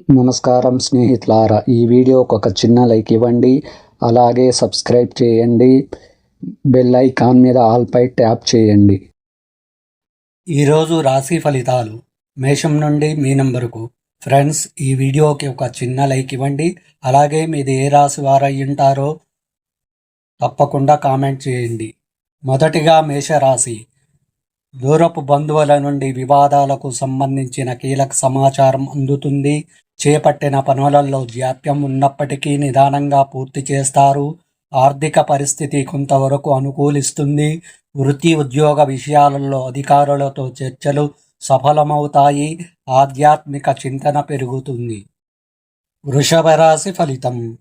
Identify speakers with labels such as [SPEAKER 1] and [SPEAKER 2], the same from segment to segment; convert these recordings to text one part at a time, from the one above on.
[SPEAKER 1] నమస్కారం స్నేహితులారా, ఈ వీడియోకి ఒక చిన్న లైక్ ఇవ్వండి. అలాగే సబ్స్క్రైబ్ చేయండి. బెల్ ఐకాన్ మీద ఆల్ పై ట్యాప్ చేయండి.
[SPEAKER 2] ఈరోజు రాశి ఫలితాలు మేషం నుండి మీనం వరకు. ఫ్రెండ్స్, ఈ వీడియోకి ఒక చిన్న లైక్ ఇవ్వండి. అలాగే మీది ఏ రాశి వారై ఉంటారో తప్పకుండా కామెంట్ చేయండి. మొదటిగా మేషరాశి. దూరపు బంధువుల నుండి వివాదాలకు సంబంధించిన కీలక సమాచారం అందుతుంది. చేపట్టిన పనులలో జాప్యం ఉన్నప్పటికీ నిదానంగా పూర్తి చేస్తారు. ఆర్థిక పరిస్థితి కొంతవరకు అనుకూలిస్తుంది. వృత్తి ఉద్యోగ విషయాలలో అధికారులతో చర్చలు సఫలమవుతాయి. ఆధ్యాత్మిక చింతన పెరుగుతుంది. వృషభ రాశి ఫలితం.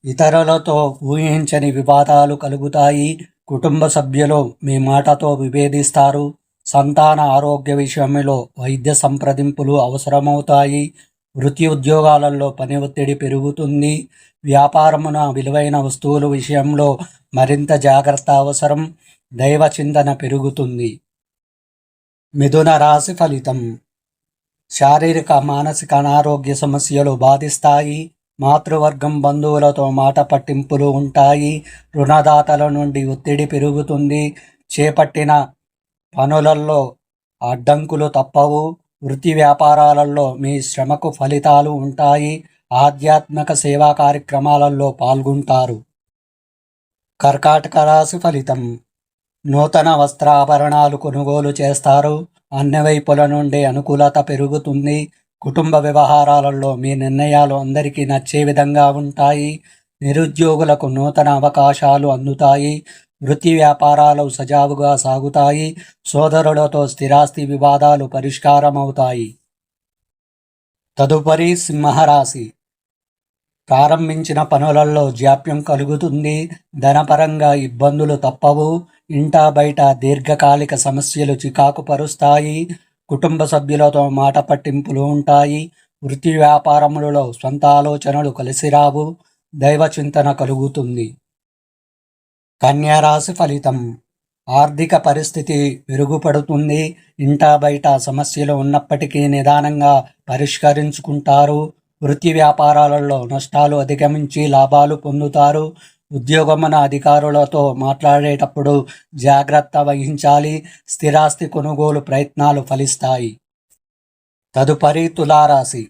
[SPEAKER 2] ఇతరులతో ఊహించని వివాదాలు కలుగుతాయి. కుటుంబ సభ్యులు మీ మాటతో విభేదిస్తారు. సంతాన ఆరోగ్య విషయంలో వైద్య సంప్రదింపులు అవసరమవుతాయి. వృత్తి ఉద్యోగాలలో పని ఒత్తిడి పెరుగుతుంది. వ్యాపారమున విలువైన వస్తువుల విషయంలో మరింత జాగ్రత్త అవసరం. దైవ చింతన పెరుగుతుంది. మిథున రాశి ఫలితం. శారీరక మానసిక అనారోగ్య సమస్యలు బాధిస్తాయి. మాతృవర్గం బంధువులతో మాట పట్టింపులు ఉంటాయి. రుణదాతల నుండి ఒత్తిడి పెరుగుతుంది. చేపట్టిన పనులలో అడ్డంకులు తప్పవు. వృత్తి వ్యాపారాలలో మీ శ్రమకు ఫలితాలు ఉంటాయి. ఆధ్యాత్మిక సేవా కార్యక్రమాలలో పాల్గొంటారు. కర్కాటక రాశి ఫలితం. నూతన వస్త్రాభరణాలు కొనుగోలు చేస్తారు. అన్ని వైపుల నుండి అనుకూలత పెరుగుతుంది. కుటుంబ వ్యవహారాలలో మీ నిర్ణయాలు అందరికీ నచ్చే విధంగా ఉంటాయి. నిరుద్యోగులకు నూతన అవకాశాలు అందుతాయి. వృత్తి వ్యాపారాలు సజావుగా సాగుతాయి. సోదరులతో స్థిరాస్తి వివాదాలు పరిష్కారమవుతాయి. తదుపరి సింహరాశి. ప్రారంభించిన పనులలో జాప్యం కలుగుతుంది. ధనపరంగా ఇబ్బందులు తప్పవు. ఇంటా బయట దీర్ఘకాలిక సమస్యలు చికాకు పరుస్తాయి. కుటుంబ సభ్యులతో మాట పట్టింపులు ఉంటాయి. వృత్తి వ్యాపారములలో సొంత ఆలోచనలు కలిసిరావు. దైవ చింతన కలుగుతుంది. కన్యా రాశి ఫలితం. ఆర్థిక పరిస్థితి మెరుగుపడుతుంది. ఇంటా బయట సమస్యలు ఉన్నప్పటికీ నిదానంగా పరిష్కరించుకుంటారు. వృత్తి వ్యాపారాలలో నష్టాలు అధిగమించి లాభాలు పొందుతారు. ఉద్యోగమున అధికారులతో మాట్లాడేటప్పుడు జాగ్రత్త వహించాలి. స్థిరాస్తి కొనుగోలు ప్రయత్నాలు ఫలిస్తాయి. తదుపరి తులారాశి.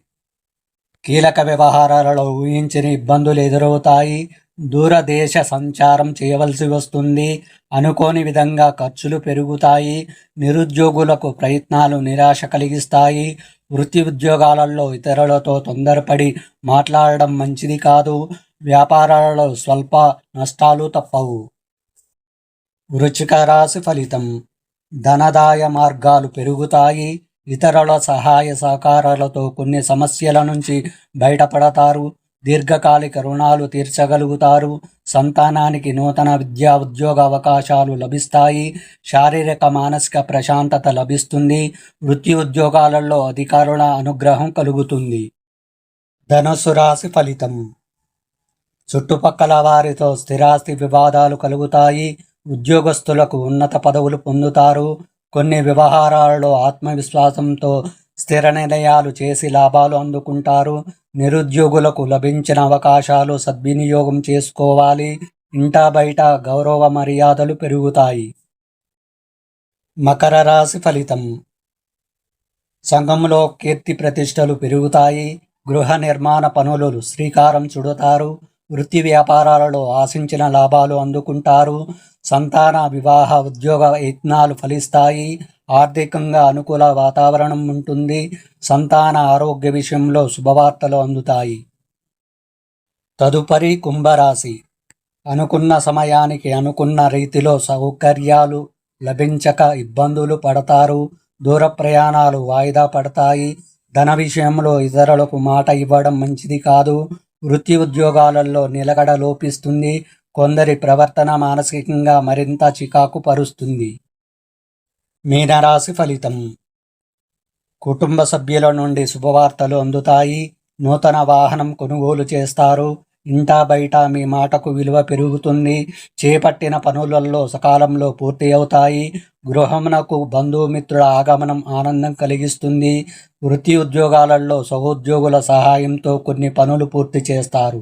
[SPEAKER 2] కీలక వ్యవహారాలలో ఊహించని ఇబ్బందులు ఎదురవుతాయి. దూరదేశ సంచారం చేయవలసి వస్తుంది. అనుకోని విధంగా ఖర్చులు పెరుగుతాయి. నిరుద్యోగులకు ప్రయత్నాలు నిరాశ కలిగిస్తాయి. వృత్తి ఉద్యోగాలలో ఇతరులతో తొందరపడి మాట్లాడడం మంచిది కాదు. వ్యాపారాలలో స్వల్ప నష్టాలు తప్పవు. వృశ్చిక రాశి ఫలితం. ధనదాయ మార్గాలు పెరుగుతాయి. ఇతరుల సహాయ సహకారాలతో కొన్ని సమస్యల నుంచి బయటపడతారు. దీర్ఘకాలిక రుణాలు తీర్చగలుగుతారు. సంతానానికి నూతన విద్యా ఉద్యోగ అవకాశాలు లభిస్తాయి. శారీరక మానసిక ప్రశాంతత లభిస్తుంది. వృత్తి ఉద్యోగాలలో అధికారుల అనుగ్రహం కలుగుతుంది. ధనుస్సు రాశి ఫలితం. చుట్టుపక్కల వారితో స్థిరాస్తి వివాదాలు కలుగుతాయి. ఉద్యోగస్తులకు ఉన్నత పదవులు పొందుతారు. కొన్ని వ్యవహారాలలో ఆత్మవిశ్వాసంతో స్థిర నిర్ణయాలు చేసి లాభాలు అందుకుంటారు. నిరుద్యోగులకు లభించిన అవకాశాలు సద్వినియోగం చేసుకోవాలి. ఇంటా బయట గౌరవ మర్యాదలు పెరుగుతాయి. మకర రాశి ఫలితం. సంఘంలో కీర్తి ప్రతిష్టలు పెరుగుతాయి. గృహ నిర్మాణ పనులు శ్రీకారం చుడతారు. వృత్తి వ్యాపారాలలో ఆశించిన లాభాలు అందుకుంటారు. సంతాన వివాహ ఉద్యోగ యత్నాలు ఫలిస్తాయి. ఆర్థికంగా అనుకూల వాతావరణం ఉంటుంది. సంతాన ఆరోగ్య విషయంలో శుభవార్తలు అందుతాయి. తదుపరి కుంభరాశి. అనుకున్న సమయానికి అనుకున్న రీతిలో సౌకర్యాలు లభించక ఇబ్బందులు పడతారు. దూర ప్రయాణాలు వాయిదా పడతాయి. ధన విషయంలో ఇతరులకు మాట ఇవ్వడం మంచిది కాదు. వృత్తి ఉద్యోగాలలో నిలకడ లోపిస్తుంది. కొందరి ప్రవర్తన మానసికంగా మరింత చికాకు పరుస్తుంది. మీనరాశి ఫలితం. కుటుంబ సభ్యుల నుండి శుభవార్తలు అందుతాయి. నూతన వాహనం కొనుగోలు చేస్తారు. ఇంటా బయట మీ మాటకు విలువ పెరుగుతుంది. చేపట్టిన పనులలో సకాలంలో పూర్తి అవుతాయి. గృహమునకు బంధుమిత్రుల ఆగమనం ఆనందం కలిగిస్తుంది. వృత్తి ఉద్యోగాలలో సహోద్యోగుల సహాయంతో కొన్ని పనులు పూర్తి చేస్తారు.